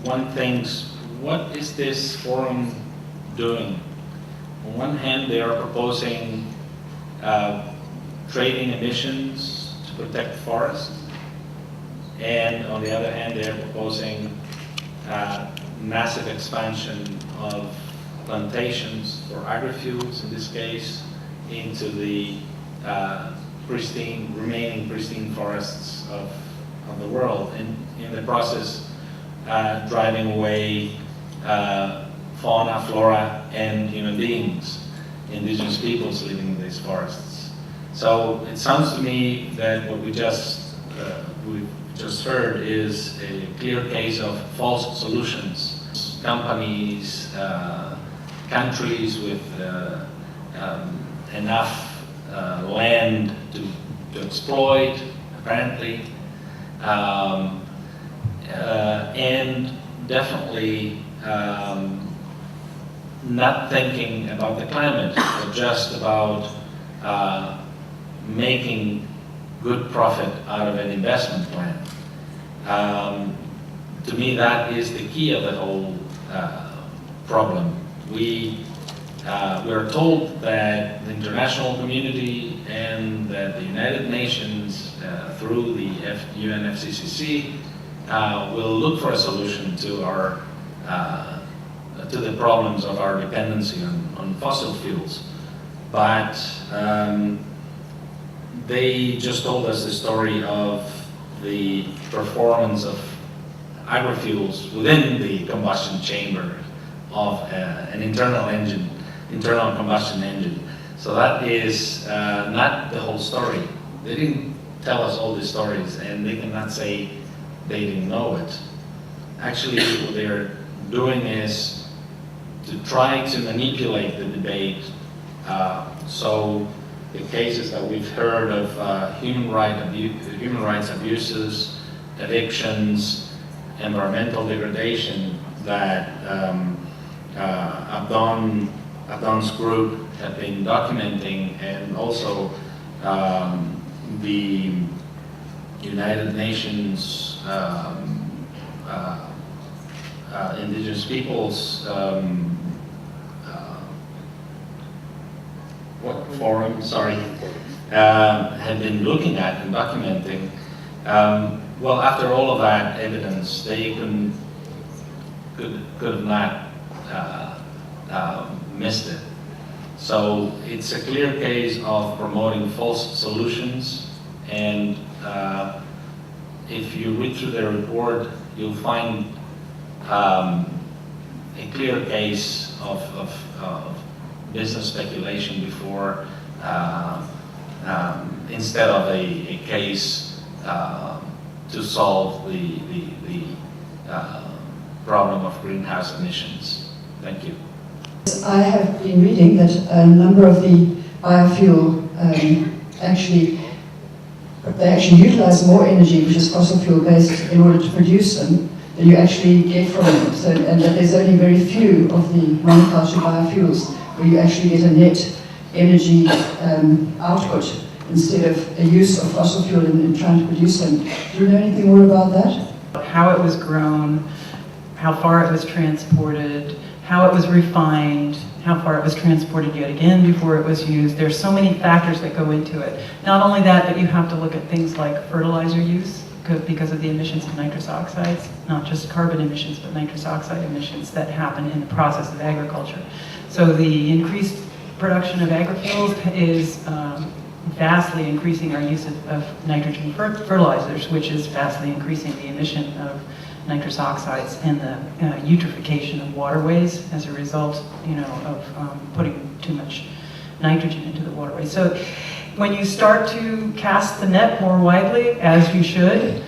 one thinks, what is this forum doing? On one hand, they are proposing trading emissions to protect forests, and on the other hand, they are proposing massive expansion of plantations for agrifuels, in this case, into the remaining pristine forests of the world, and in the process driving away fauna, flora, and human beings, indigenous peoples living in these forests. So it sounds to me that what we just heard is a clear case of false solutions. Companies, countries with enough land to exploit, apparently, and definitely not thinking about the climate, but just about making good profit out of an investment plan. To me, that is the key of the whole problem. We are told that the international community and that the United Nations, through the UNFCCC, will look for a solution to our to the problems of our dependency on fossil fuels. But they just told us the story of the performance of agrifuels within the combustion chamber of an internal combustion engine. So that is not the whole story. They didn't tell us all the stories, and they cannot say they didn't know it. Actually, what they're doing is to try to manipulate the debate. So the cases that we've heard of human rights abuses, evictions, environmental degradation that Abdon's group have been documenting, and also the United Nations indigenous peoples forum, had been looking at and documenting. Well, after all of that evidence, they could have not missed it. So it's a clear case of promoting false solutions, and if you read through the report, you'll find a clear case of business speculation before, instead of a case to solve the problem of greenhouse emissions. Thank you. I have been reading that a number of the biofuel actually utilize more energy, which is fossil fuel based, in order to produce them than you actually get from them. So, and that there's only very few of the monoculture biofuels where you actually get a net energy output instead of a use of fossil fuel in trying to produce them. Do you know anything more about that? How it was grown, how far it was transported, how it was refined, how far it was transported yet again before it was used. There's so many factors that go into it. Not only that, but you have to look at things like fertilizer use because of the emissions of nitrous oxides, not just carbon emissions, but nitrous oxide emissions that happen in the process of agriculture. So the increased production of agrifuels is vastly increasing our use of nitrogen fertilizers, which is vastly increasing the emission of nitrous oxides and the eutrophication of waterways as a result, of putting too much nitrogen into the waterways. So when you start to cast the net more widely, as you should,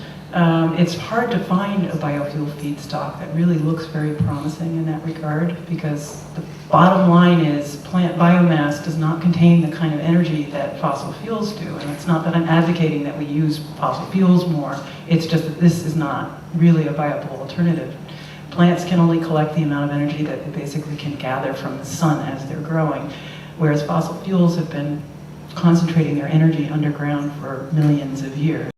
it's hard to find a biofuel feedstock that really looks very promising in that regard, because the bottom line is plant biomass does not contain the kind of energy that fossil fuels do. And it's not that I'm advocating that we use fossil fuels more, it's just that this is not really a viable alternative. Plants can only collect the amount of energy that they basically can gather from the sun as they're growing, whereas fossil fuels have been concentrating their energy underground for millions of years.